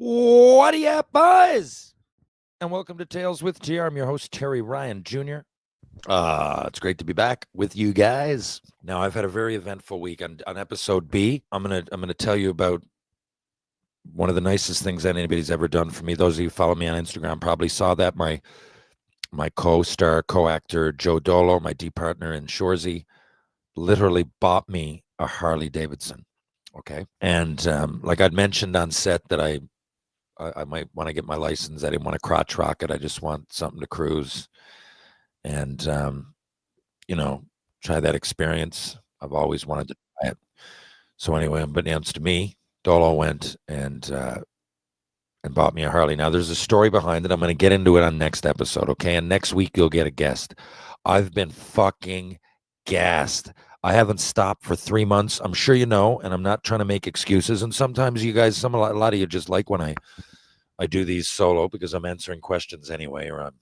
What do you have, boys? And welcome to Tales with TR. I'm your host, Terry Ryan Jr. It's great to be back with you guys. Now, I've had a very eventful week. On episode B, I'm gonna tell you about one of the nicest things that anybody's ever done for me. Those of you who follow me on Instagram probably saw that. My co-star, co-actor Joe Dolo, my D partner in Shoresy, literally bought me a Harley Davidson. Okay, and like I'd mentioned on set that I might want to get my license. I didn't want to crotch rocket. I just want something to cruise and, try that experience. I've always wanted to try it. So anyway, unbeknownst to me, Dolo went and bought me a Harley. Now, there's a story behind it. I'm going to get into it on next episode, okay? And next week, you'll get a guest. I've been fucking gassed. I haven't stopped for 3 months. I'm sure you know, and I'm not trying to make excuses. And sometimes you guys, a lot of you just like when I do these solo because I'm answering questions anyway, or I'm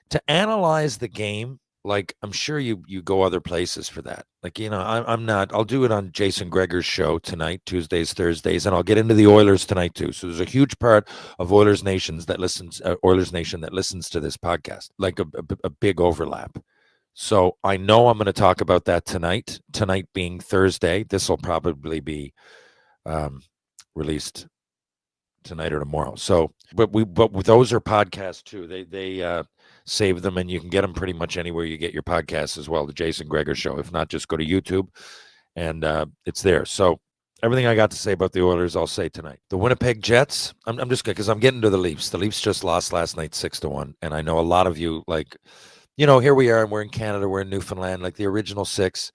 to analyze the game. Like, I'm sure you go other places for that. Like, I'm not. I'll do it on Jason Greger's show tonight, Tuesdays, Thursdays, and I'll get into the Oilers tonight too. So there's a huge part of Oilers Nation that listens to this podcast, like a big overlap. So I know I'm going to talk about that tonight. Tonight being Thursday, this will probably be released tonight or tomorrow. So, but those are podcasts too. They save them, and you can get them pretty much anywhere you get your podcasts as well. The Jason Greger Show. If not, just go to YouTube, and it's there. So everything I got to say about the Oilers, I'll say tonight. The Winnipeg Jets. I'm just because I'm getting to the Leafs. The Leafs just lost last night 6-1, and I know a lot of you like. Here we are, and we're in Canada, we're in Newfoundland, like the original six.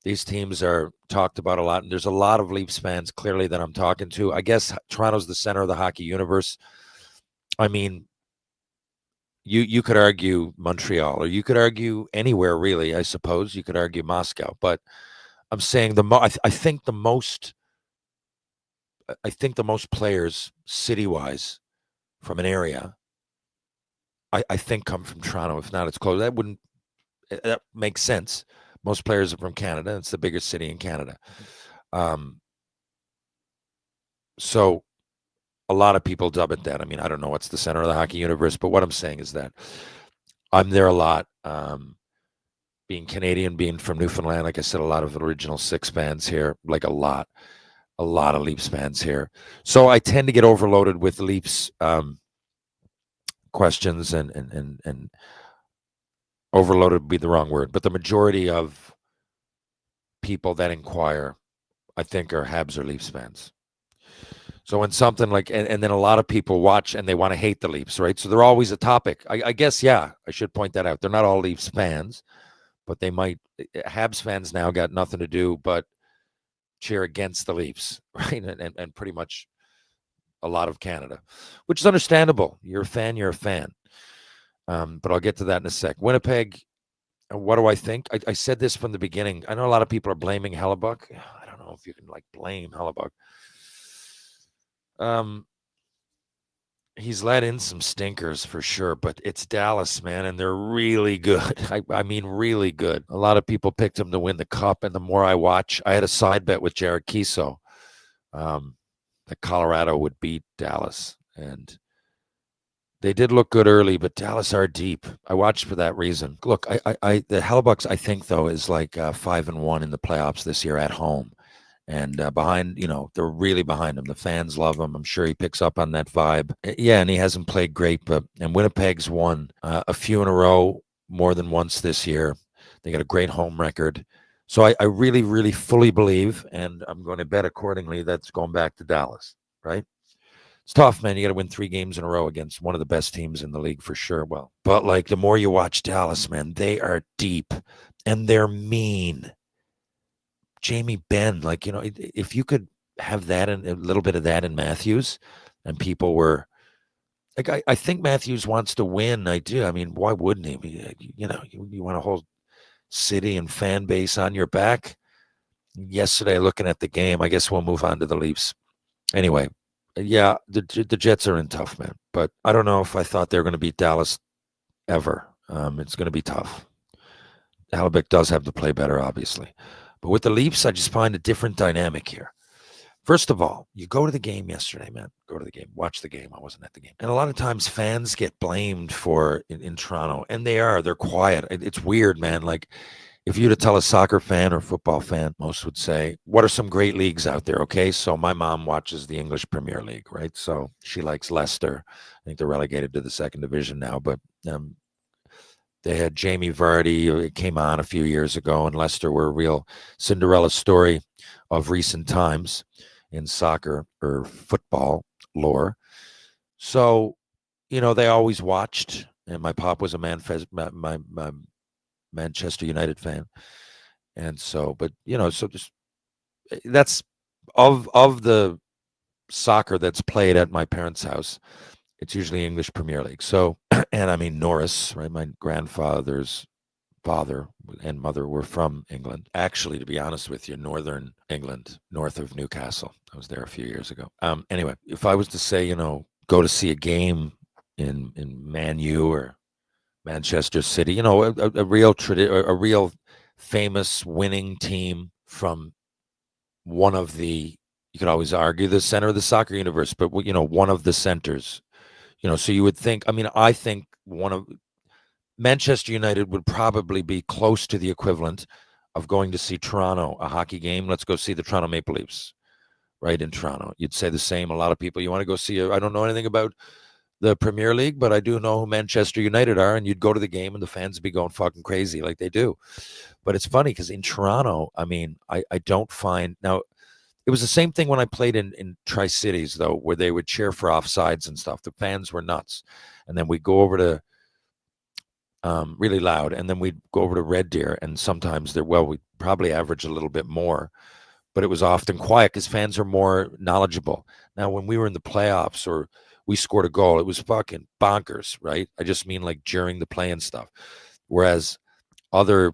These teams are talked about a lot, and there's a lot of Leafs fans clearly that I'm talking to. I guess Toronto's the center of the hockey universe. I mean, you could argue Montreal, or you could argue anywhere, really, I suppose. You could argue Moscow, but I'm saying I think the most players city-wise from an area, I think come from Toronto. If not, it's close. That makes sense. Most players are from Canada. It's the biggest city in Canada. So a lot of people dub it that. I mean, I don't know what's the center of the hockey universe, but what I'm saying is that I'm there a lot. Being Canadian, being from Newfoundland, like I said, a lot of original six fans here, like a lot of Leafs fans here. So I tend to get overloaded with Leafs questions and overloaded would be the wrong word, but the majority of people that inquire, I think, are Habs or Leafs fans. So when something like, and then a lot of people watch and they want to hate the Leafs, right? So they're always a topic. I guess, yeah, I should point that out. They're not all Leafs fans, but they might. Habs fans now got nothing to do but cheer against the Leafs, right? And pretty much a lot of Canada, which is understandable. You're a fan, you're a fan. But I'll get to that in a sec. Winnipeg, what do I think? I said this from the beginning. I know a lot of people are blaming Hellebuck. I don't know if you can blame Hellebuck. He's let in some stinkers for sure, but it's Dallas, man, and they're really good. I mean, really good. A lot of people picked him to win the cup, and the more I watch, I had a side bet with Jared Kiso that Colorado would beat Dallas, and they did look good early, but Dallas are deep. I watched for that reason. Look, the Hellebucks, I think, though, is like 5-1 in the playoffs this year at home. And behind, they're really behind him. The fans love him. I'm sure he picks up on that vibe. Yeah, and he hasn't played great, and Winnipeg's won a few in a row, more than once this year. They got a great home record. So I really, really fully believe, and I'm going to bet accordingly, that's going back to Dallas, right? It's tough, man. You got to win 3 games in a row against one of the best teams in the league for sure. Well, but the more you watch Dallas, man, they are deep and they're mean. Jamie Benn, if you could have that and a little bit of that in Matthews, and people were like, I think Matthews wants to win. I do. I mean, why wouldn't he? You want a whole city and fan base on your back. Yesterday, looking at the game, I guess we'll move on to the Leafs. Anyway, yeah, the Jets are in tough, man. But I don't know if I thought they were going to beat Dallas ever. It's going to be tough. Hellebuck does have to play better, obviously. But with the Leafs, I just find a different dynamic here. First of all, you go to the game yesterday, man. Go to the game. Watch the game. I wasn't at the game. And a lot of times fans get blamed for in Toronto, and they're quiet. It's weird, man. Like if you were to tell a soccer fan or football fan, most would say, what are some great leagues out there? Okay. So my mom watches the English Premier League, right? So she likes Leicester. I think they're relegated to the second division now, but they had Jamie Vardy. It came on a few years ago, and Leicester were a real Cinderella story of recent times in soccer or football lore. So, they always watched, and my pop was a my Manchester United fan. And so, but so just that's of the soccer that's played at my parents' house. It's usually English Premier League. So, and I mean Norris, right? My grandfather's father and mother were from England. Actually, to be honest with you, northern England, north of Newcastle. I was there a few years ago. Anyway, if I was to say, go to see a game in Man U or Manchester City, a real famous winning team from one of the, you could always argue the center of the soccer universe, but one of the centers, so you would think, I think one of Manchester United would probably be close to the equivalent of going to see Toronto, a hockey game. Let's go see the Toronto Maple Leafs, right, in Toronto. You'd say the same. A lot of people, you want to go see, I don't know anything about the Premier League, but I do know who Manchester United are, and you'd go to the game and the fans would be going fucking crazy like they do. But it's funny because in Toronto, I don't find, now, it was the same thing when I played in Tri-Cities, though, where they would cheer for offsides and stuff. The fans were nuts. And then we'd go over to, really loud, and then we'd go over to Red Deer, and sometimes we'd probably average a little bit more, but it was often quiet because fans are more knowledgeable. Now, when we were in the playoffs or we scored a goal, it was fucking bonkers, right? I just mean like during the play and stuff. Whereas other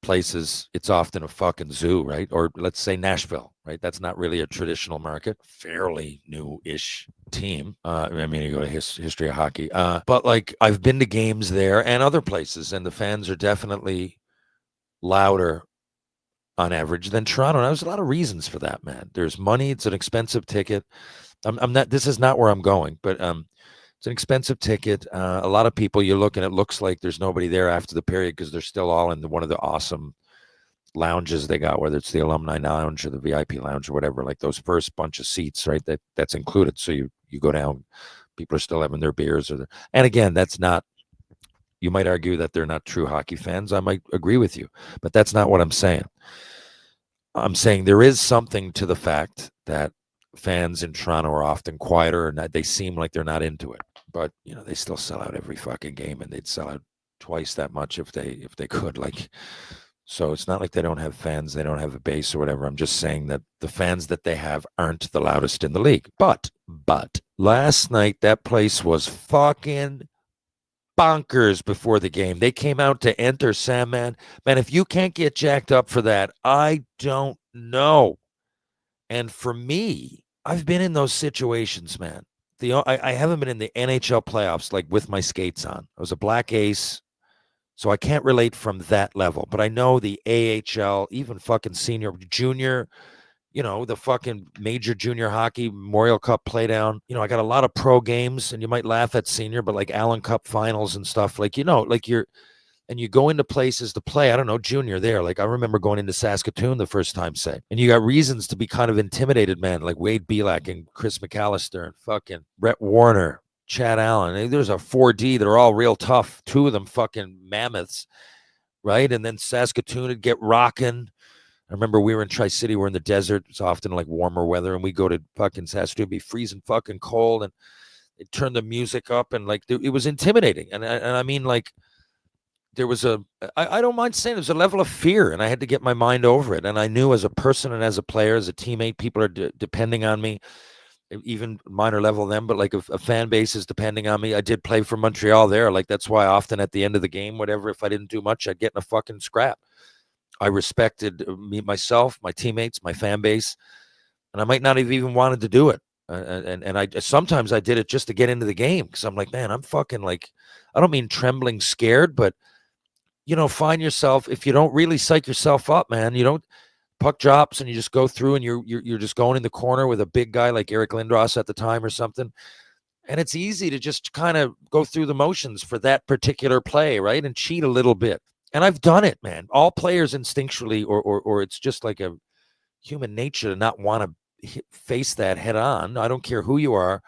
places, it's often a fucking zoo, right? Or let's say Nashville, right? That's not really a traditional market, fairly new-ish team. You go to history of hockey. But like I've been to games there and other places, and the fans are definitely louder on average than Toronto. And there's a lot of reasons for that, man. There's money. It's an expensive ticket. I'm not, this is not where I'm going, but it's an expensive ticket. A lot of people you look and it looks like there's nobody there after the period because they're still all in one of the awesome lounges they got, whether it's the alumni lounge or the VIP lounge or whatever, like those first bunch of seats, right? That's included. So you go down, people are still having their beers and again, that's not, you might argue that they're not true hockey fans. I might agree with you, but that's not what I'm saying. I'm saying there is something to the fact that fans in Toronto are often quieter and they seem like they're not into it, but they still sell out every fucking game, and they'd sell out twice that much if they could. Like, so it's not like they don't have fans, they don't have a base or whatever. I'm just saying that the fans that they have aren't the loudest in the league. But last night that place was fucking bonkers before the game. They came out to Enter Sandman. Man, if you can't get jacked up for that, I don't know. And for me, I've been in those situations, man. I haven't been in the NHL playoffs like with my skates on. I was a black ace, so I can't relate from that level. But I know the AHL, even fucking senior, junior, the fucking major junior hockey Memorial Cup playdown. I got a lot of pro games, and you might laugh at senior, but like Allen Cup finals and stuff, like, like and you go into places to play, I don't know, junior there. Like I remember going into Saskatoon the first time, say, and you got reasons to be kind of intimidated, man, like Wade Belak and Chris McAllister and fucking Brett Warner, Chad Allen. There's a 4D that are all real tough. Two of them fucking mammoths, right? And then Saskatoon would get rocking. I remember we were in Tri-City, we're in the desert. It's often like warmer weather, and we go to fucking Saskatoon, it'd be freezing fucking cold, and it turned the music up, and like it was intimidating. And I mean, like, there was I don't mind saying there's a level of fear, and I had to get my mind over it. And I knew as a person and as a player, as a teammate, people are depending on me, even minor level them, but like a fan base is depending on me. I did play for Montreal there. Like, that's why often at the end of the game, whatever, if I didn't do much, I'd get in a fucking scrap. I respected myself, my teammates, my fan base, and I might not have even wanted to do it. And I sometimes I did it just to get into the game because I'm like, man, I'm fucking like, I don't mean trembling scared, but find yourself, if you don't really psych yourself up, man, puck drops and you just go through and you're just going in the corner with a big guy like Eric Lindros at the time or something. And it's easy to just kind of go through the motions for that particular play, right? And cheat a little bit. And I've done it, man. All players instinctually, or it's just like a human nature to not want to face that head on. I don't care who you are.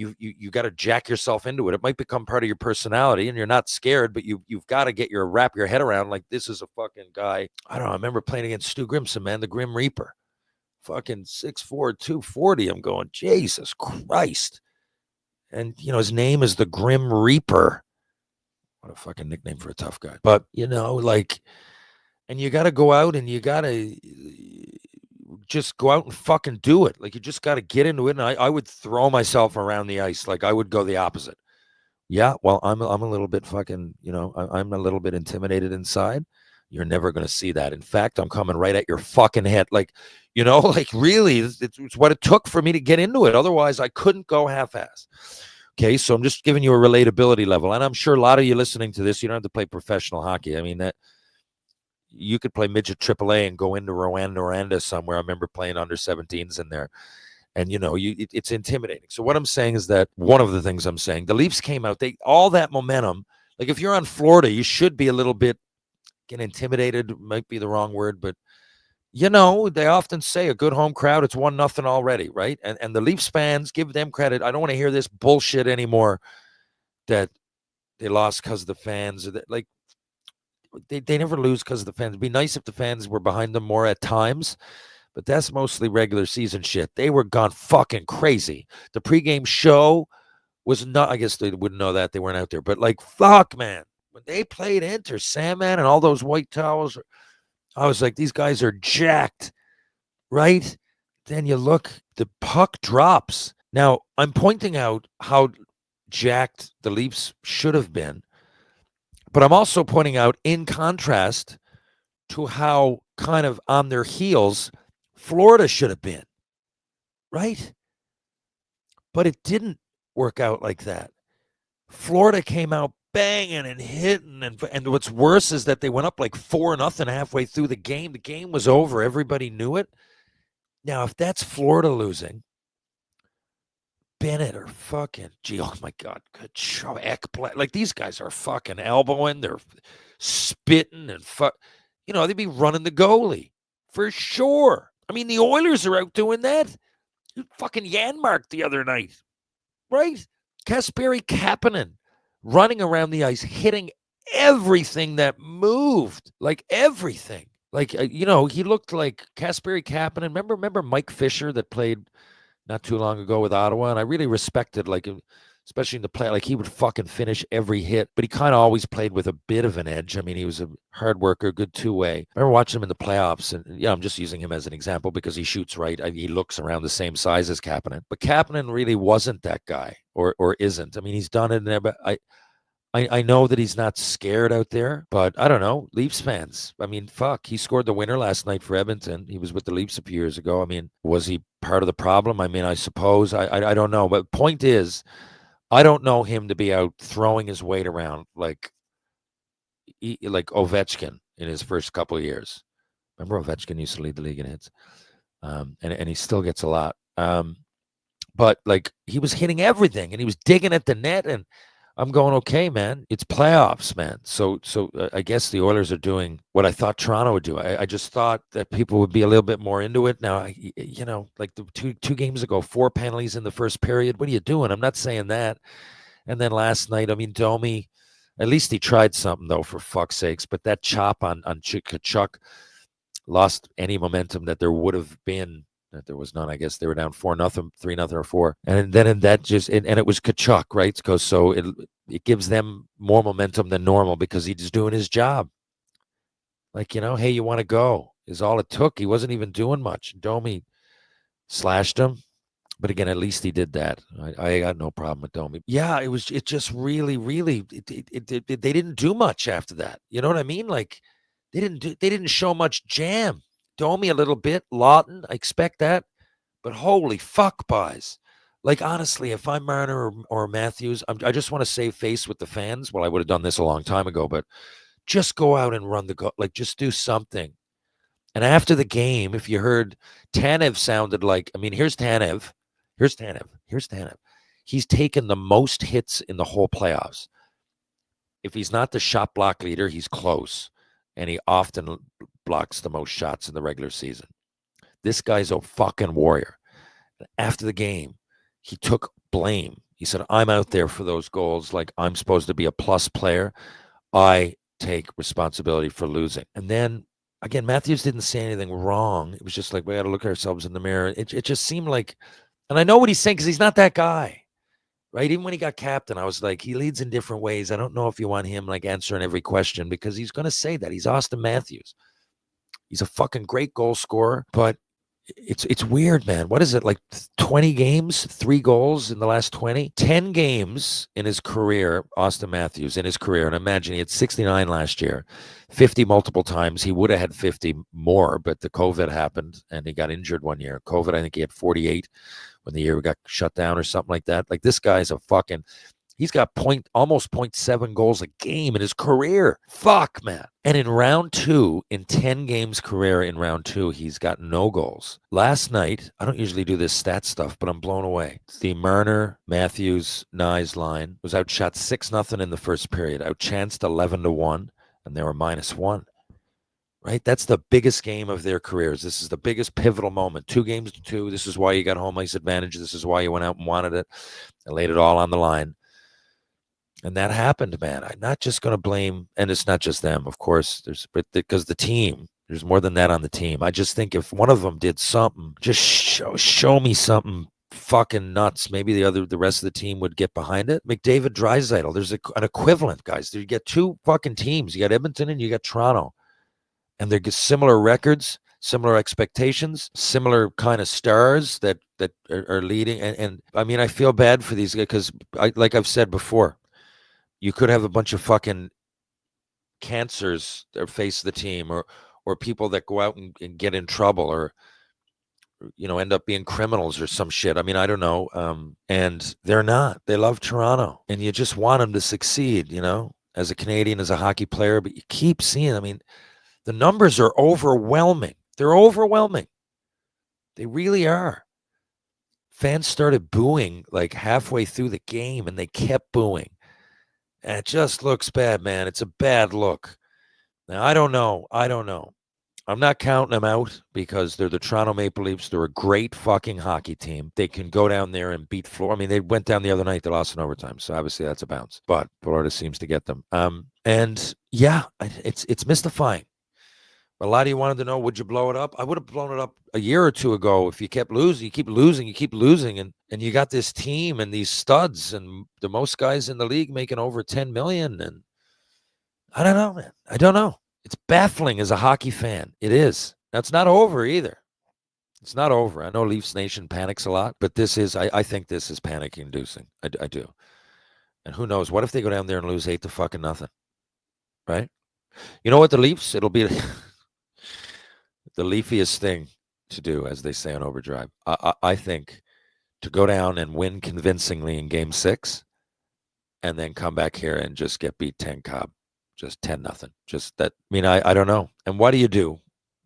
You got to jack yourself into it. It might become part of your personality, and you're not scared, but you've got to wrap your head around like this is a fucking guy. I don't know. I remember playing against Stu Grimson, man, the Grim Reaper, fucking 6'4", 240. I'm going, Jesus Christ, and his name is the Grim Reaper. What a fucking nickname for a tough guy. But and you got to go out and you got to just go out and fucking do it. Like, you just got to get into it. And I would throw myself around the ice. Like, I would go the opposite. Yeah, well, I'm a little bit fucking, I'm a little bit intimidated inside. You're never going to see that. In fact, I'm coming right at your fucking head. Like, like really, it's what it took for me to get into it. Otherwise, I couldn't go half-ass. Okay, so I'm just giving you a relatability level. And I'm sure a lot of you listening to this, you don't have to play professional hockey. I mean, that you could play midget AAA and go into Rwanda somewhere. I remember playing under 17s in there. And, it's intimidating. So what I'm saying is that one of the things I'm saying, the Leafs came out, all that momentum. Like, if you're on Florida, you should be a little bit intimidated, might be the wrong word, but, they often say a good home crowd, it's 1-0 already, right? And the Leafs fans, give them credit. I don't want to hear this bullshit anymore that they lost because of the fans. Or that, like, they never lose because of the fans. It'd be nice if the fans were behind them more at times, but that's mostly regular season shit. They were gone fucking crazy. The pregame show was not, I guess they wouldn't know that. They weren't out there. But, like, fuck, man. When they played Enter Sandman and all those white towels, I was like, these guys are jacked, right? Then you look, the puck drops. Now, I'm pointing out how jacked the Leafs should have been, but I'm also pointing out, in contrast to how kind of on their heels Florida should have been, right? But it didn't work out like that. Florida came out banging and hitting, and what's worse is that they went up like 4-0 halfway through the game. The game was over. Everybody knew it. Now, if that's Florida losing, Bennett or fucking, oh my God, good show. Ekblad, like, these guys are fucking elbowing, they're spitting and they'd be running the goalie for sure. I mean, the Oilers are out doing that. Fucking Janmark the other night, right? Kasperi Kapanen running around the ice, hitting everything that moved, like everything. Like, he looked like Kasperi Kapanen. Remember Mike Fisher that played not too long ago with Ottawa? And I really respected, like, especially in the play, like, he would fucking finish every hit, but he kind of always played with a bit of an edge. I mean, he was a hard worker, good two-way. I remember watching him in the playoffs, and I'm just using him as an example because he shoots right. He looks around the same size as Kapanen, but Kapanen really wasn't that guy, or isn't. I mean, he's done it there, but I know that he's not scared out there, but I don't know. Leafs fans, I mean, fuck, he scored the winner last night for Edmonton. He was with the Leafs a few years ago. I mean, was he part of the problem? I mean, I suppose. I don't know. But point is, I don't know him to be out throwing his weight around like Ovechkin in his first couple of years. Remember, Ovechkin used to lead the league in hits, and he still gets a lot. But, like, he was hitting everything, and he was digging at the net, and I'm going, okay, man, it's playoffs, man. So I guess the Oilers are doing what I thought Toronto would do. I just thought that people would be a little bit more into it. Now, like the two games ago, 4 penalties in the first period. What are you doing? I'm not saying that. And then last night, I mean, Domi, at least he tried something, though, for fuck's sakes. But that chop on Tkachuk lost any momentum that there would have been. That there was none. I guess they were down 4-0, 3-0, or 4, and then that just and it was Tkachuk, right? So it gives them more momentum than normal because he's doing his job. Like, hey, you want to go is all it took. He wasn't even doing much. Domi slashed him, but again, at least he did that. I got no problem with Domi. Yeah, it just really, really, they didn't do much after that. You know what I mean? Like, they didn't show much jam. Domi a little bit, Lawton, I expect that, but holy fuck, boys. Like, honestly, if I'm Marner or Matthews, I just want to save face with the fans. Well, I would have done this a long time ago, but just go out and run the go. Like, just do something. And after the game, if you heard, Tanev sounded like, I mean, here's Tanev. Here's Tanev. Here's Tanev. He's taken the most hits in the whole playoffs. If he's not the shot block leader, he's close. And he often blocks the most shots in the regular season. This guy's a fucking warrior. After the game, he took blame. He said, I'm out there for those goals. Like, I'm supposed to be a plus player. I take responsibility for losing. And then again, Matthews didn't say anything wrong. It was just like, we got to look at ourselves in the mirror. It just seemed like, and I know what he's saying because he's not that guy, right? Even when he got captain, I was like, he leads in different ways. I don't know if you want him like answering every question because he's going to say that. He's Austin Matthews. He's a fucking great goal scorer, but it's weird, man. What is it, like 20 games, 3 goals in the last 20? 10 games in his career, Austin Matthews in his career. And imagine he had 69 last year, 50 multiple times. He would have had 50 more, but the COVID happened and he got injured one year. COVID, I think he had 48 when the year got shut down or something like that. Like, this guy's a fucking, he's got almost 0.7 goals a game in his career. Fuck, man. And in round 2, in 10 games career in round 2, he's got no goals. Last night, I don't usually do this stat stuff, but I'm blown away. The Marner, Matthews, Nyes line was outshot 6-0 in the first period, outchanced 11-1, and they were -1. Right? That's the biggest game of their careers. This is the biggest pivotal moment. 2 games to 2. This is why you got home ice advantage. This is why you went out and wanted it and laid it all on the line. And that happened, man. I'm not just going to blame, and it's not just them, of course, but because the team, there's more than that on the team. I just think if one of them did something, just show me something fucking nuts, maybe the rest of the team would get behind it. McDavid, Draisaitl, there's an equivalent, guys. You get 2 fucking teams. You got Edmonton and you got Toronto, and they're similar records, similar expectations, similar kind of stars that are leading. And I mean, I feel bad for these guys because, like I've said before, you could have a bunch of fucking cancers that face the team, or people that go out and get in trouble, or end up being criminals or some shit. I mean, I don't know. And they're not. They love Toronto, and you just want them to succeed. As a Canadian, as a hockey player, but you keep seeing. I mean, the numbers are overwhelming. They're overwhelming. They really are. Fans started booing like halfway through the game, and they kept booing. And it just looks bad, man. It's a bad look. Now, I don't know. I'm not counting them out because they're the Toronto Maple Leafs. They're a great fucking hockey team. They can go down there and beat Florida. I mean, they went down the other night. They lost in overtime. So obviously that's a bounce. But Florida seems to get them. And yeah, it's mystifying. A lot of you wanted to know, would you blow it up? I would have blown it up a year or 2 ago if you kept losing. You keep losing, and you got this team and these studs and the most guys in the league making over 10 million. And I don't know, man. I don't know. It's baffling as a hockey fan. It is. That's not over either. It's not over. I know Leafs Nation panics a lot, but I think this is panic inducing. I do. And who knows? What if they go down there and lose 8-0, right? You know what, the Leafs, it'll be the leafiest thing to do, as they say on Overdrive. I think to go down and win convincingly in Game 6 and then come back here and just get beat 10 Cobb. Just 10-0. Just that. I mean, I don't know. And what do you do?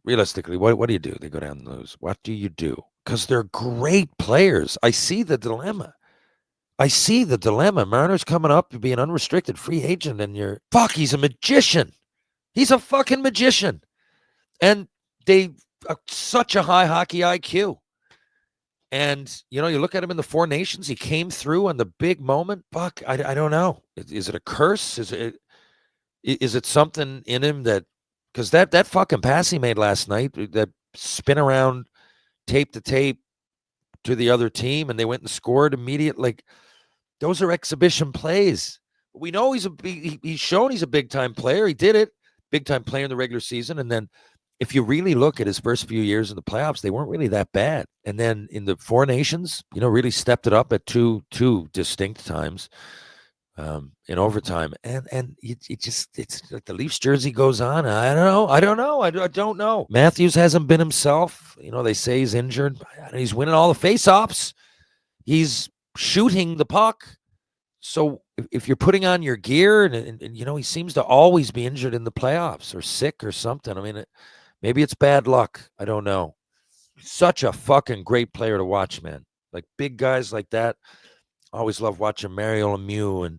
Realistically, what do you do? They go down and lose. What do you do? Because they're great players. I see the dilemma. Marner's coming up to be an unrestricted free agent, and he's a magician. He's a fucking magician. And they are such a high hockey IQ. And, you look at him in the Four Nations, he came through on the big moment. Fuck, I don't know. Is it a curse? Is it something in him because that fucking pass he made last night, that spin around tape to tape to the other team, and they went and scored immediately. Like, those are exhibition plays. We know he's shown he's a big-time player. He did it. Big-time player in the regular season. And then if you really look at his first few years in the playoffs, they weren't really that bad. And then in the Four Nations, really stepped it up at two distinct times in overtime. And it's like the Leafs jersey goes on. I don't know. Matthews hasn't been himself. They say he's injured. He's winning all the face-offs. He's shooting the puck. So if you're putting on your gear and he seems to always be injured in the playoffs or sick or something. I mean, Maybe it's bad luck. I don't know. Such a fucking great player to watch, man. Like big guys like that. I always love watching Mario Lemieux and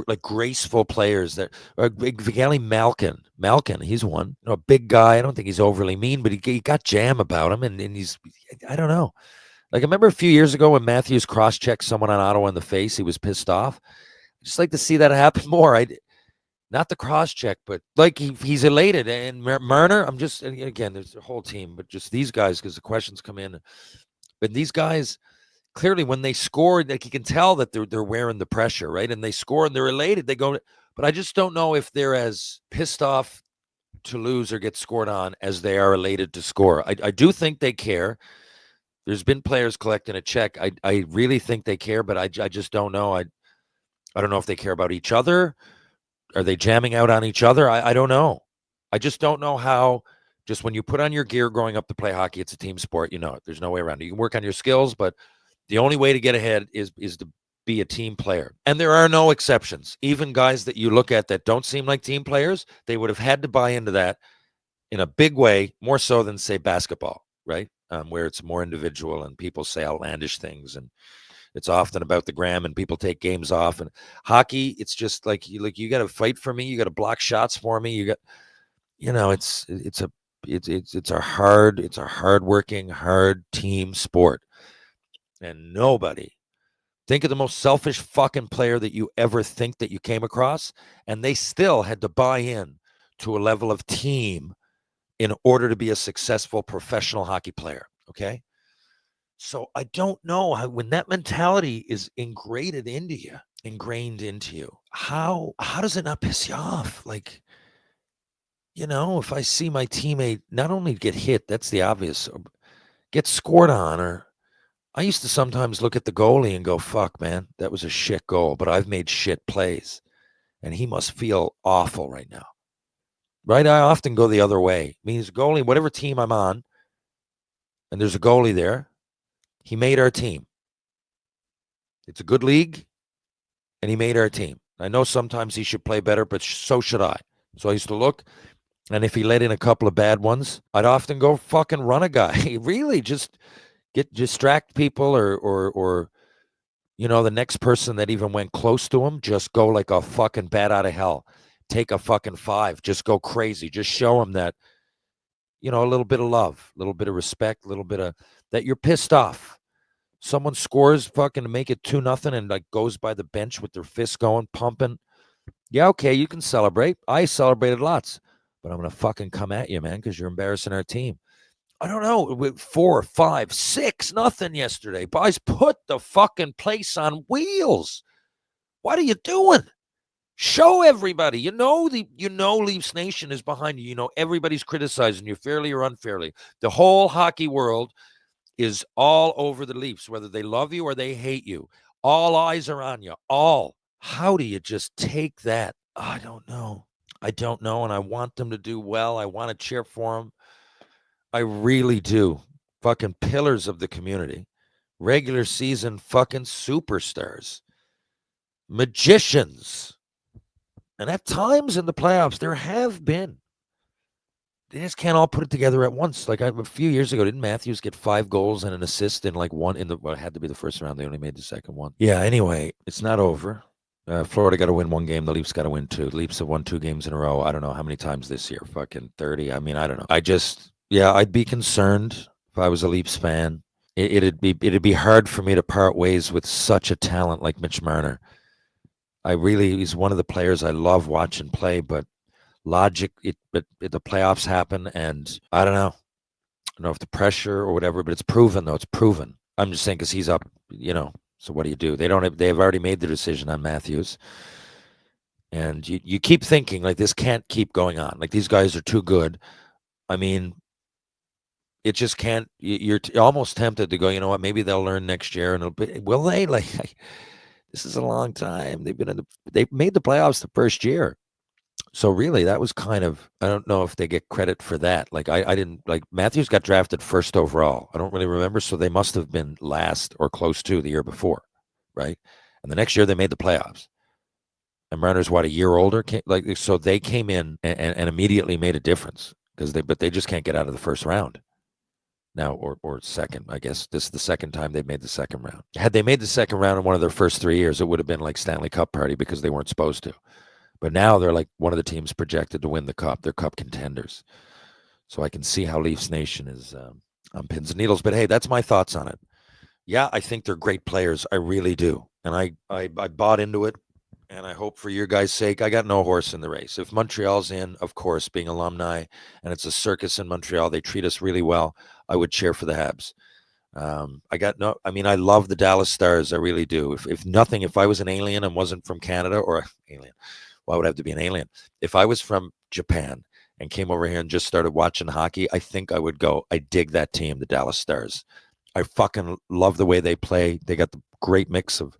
like graceful players that big Vigali Malkin, he's one. A big guy. I don't think he's overly mean, but he got jam about him, and he's I don't know. Like I remember a few years ago when Matthews cross-checked someone on Ottawa in the face, he was pissed off. I just like to see that happen more. Not the cross-check, but like he's elated. And Marner, I'm just again, there's a whole team, but just these guys because the questions come in. But these guys clearly when they score, like you can tell that they're wearing the pressure, right? And they score and they're elated. They go, but I just don't know if they're as pissed off to lose or get scored on as they are elated to score. I do think they care. There's been players collecting a check. I really think they care, but I just don't know. I don't know if they care about each other. Are they jamming out on each other? I don't know. I just don't know how. Just when you put on your gear growing up to play hockey, it's a team sport. You know it. There's no way around it. You can work on your skills, but the only way to get ahead is to be a team player. And there are no exceptions. Even guys that you look at that don't seem like team players, they would have had to buy into that in a big way, more so than, say, basketball, right? Where it's more individual and people say outlandish things. And it's often about the gram and people take games off. And hockey, it's just like you got to fight for me. You got to block shots for me. You got, it's a hard-working, hard team sport. And nobody, think of the most selfish fucking player that you ever think that you came across, and they still had to buy in to a level of team in order to be a successful professional hockey player, okay? So I don't know how, when that mentality is ingrained into you, how does it not piss you off? Like, if I see my teammate not only get hit, that's the obvious, or get scored on, or I used to sometimes look at the goalie and go, fuck, man, that was a shit goal, but I've made shit plays. And he must feel awful right now. Right? I often go the other way. I mean, he's a goalie, whatever team I'm on, and there's a goalie there, he made our team. It's a good league, and he made our team. I know sometimes he should play better, but so should I. So I used to look, and if he let in a couple of bad ones, I'd often go fucking run a guy. Really, just distract people or the next person that even went close to him, just go like a fucking bat out of hell. Take a fucking 5. Just go crazy. Just show him that, a little bit of love, a little bit of respect, a little bit of that you're pissed off. Someone scores fucking to make it 2-0 and like goes by the bench with their fists going, pumping. Yeah, okay, you can celebrate. I celebrated lots, but I'm going to fucking come at you, man, because you're embarrassing our team. I don't know, with 4, 5, 6-0 yesterday. Boys, put the fucking place on wheels. What are you doing? Show everybody. Leafs Nation is behind you. Everybody's criticizing you fairly or unfairly. The whole hockey world is all over the Leafs, whether they love you or they hate you. All eyes are on you. All. How do you just take that? I don't know. And I want them to do well. I want to cheer for them. I really do. Fucking pillars of the community. Regular season fucking superstars. Magicians. And at times in the playoffs, there have been. They just can't all put it together at once. Like a few years ago, didn't Matthews get 5 goals and an assist in like one it had to be the first round. They only made the second one. Yeah, anyway, it's not over. Florida got to win 1 game. The Leafs got to win 2. The Leafs have won 2 games in a row. I don't know how many times this year. Fucking 30. I mean, I don't know. I'd be concerned if I was a Leafs fan. It'd be hard for me to part ways with such a talent like Mitch Marner. He's one of the players I love watching play, but but the playoffs happen, and I don't know. I don't know if the pressure or whatever, but it's proven, though. It's proven. I'm just saying because he's up, so what do? They've already made their decision on Matthews. And you keep thinking, like, this can't keep going on. Like, these guys are too good. I mean, it just can't. You're almost tempted to go, you know what, maybe they'll learn next year. And will they? Like, this is a long time. They've made the playoffs the first year. So really, that was kind of, I don't know if they get credit for that. Like I didn't, like Matthews got drafted first overall. I don't really remember. So they must have been last or close to the year before, right? And the next year they made the playoffs. And Marner's a year older? So they came in and immediately made a difference. but they just can't get out of the first round now, or second. I guess this is the second time they've made the second round. Had they made the second round in one of their first 3 years, it would have been like Stanley Cup party because they weren't supposed to. But now they're like one of the teams projected to win the cup. They're cup contenders. So I can see how Leafs Nation is on pins and needles. But hey, that's my thoughts on it. Yeah, I think they're great players. I really do. And I bought into it. And I hope for your guys' sake, I got no horse in the race. If Montreal's in, of course, being alumni, and it's a circus in Montreal, they treat us really well, I would cheer for the Habs. I love the Dallas Stars. I really do. If nothing, if I was an alien and wasn't from Canada, or alien, why would I have to be an alien? If I was from Japan and came over here and just started watching hockey, I think I would go, I dig that team, the Dallas Stars. I fucking love the way they play. They got the great mix of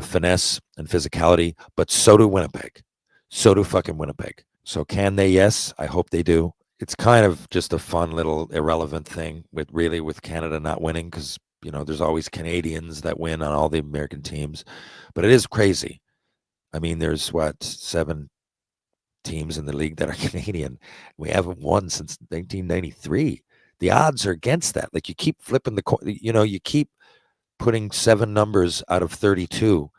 finesse and physicality, but so do Winnipeg. So do fucking Winnipeg. So can they? Yes, I hope they do. It's kind of just a fun little irrelevant thing with Canada not winning because, there's always Canadians that win on all the American teams. But it is crazy. I mean, there's 7 teams in the league that are Canadian. We haven't won since 1993. The odds are against that. Like you keep flipping the coin, you keep putting 7 numbers out of 32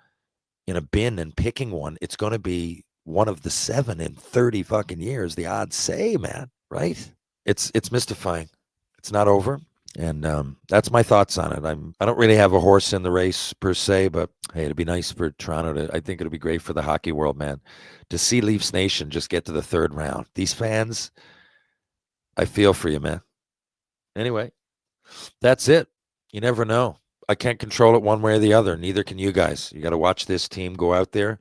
in a bin and picking one. It's going to be one of the 7 in 30 fucking years. The odds say, man, right? It's mystifying. It's not over. And that's my thoughts on it. I don't really have a horse in the race per se, but hey, it'd be nice for Toronto I think it'd be great for the hockey world, man, to see Leafs Nation just get to the 3rd round. These fans, I feel for you, man. Anyway, that's it. You never know. I can't control it one way or the other. Neither can you guys. You got to watch this team go out there,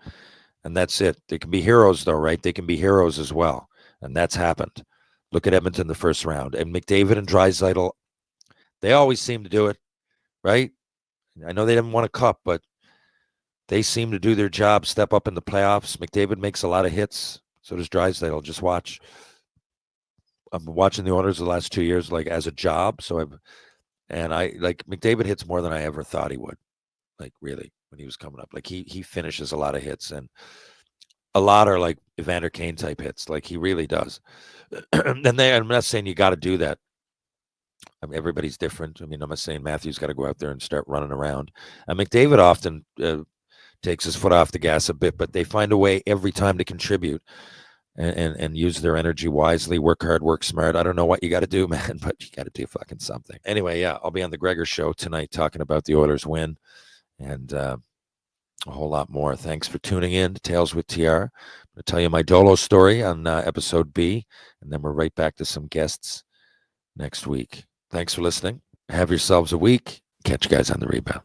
and that's it. They can be heroes, though, right? They can be heroes as well, and that's happened. Look at Edmonton the first round. And McDavid and Draisaitl, they always seem to do it, right? I know they didn't win a cup, but they seem to do their job, step up in the playoffs. McDavid makes a lot of hits. So does Draisaitl. Just watch. I've been watching the Oilers the last 2 years, like as a job. And I like McDavid hits more than I ever thought he would. Like really, when he was coming up, like he finishes a lot of hits, and a lot are like Evander Kane type hits. Like he really does. And I'm not saying you got to do that. I mean, everybody's different. I mean, I'm not saying Matthew's got to go out there and start running around. And McDavid often takes his foot off the gas a bit, but they find a way every time to contribute and use their energy wisely, work hard, work smart. I don't know what you got to do, man, but you got to do fucking something. Anyway, yeah, I'll be on the Gregor Show tonight talking about the Oilers win and a whole lot more. Thanks for tuning in to Tales with TR. I'm going to tell you my Dolo story on episode B, and then we're right back to some guests next week. Thanks for listening. Have yourselves a week. Catch you guys on the rebound.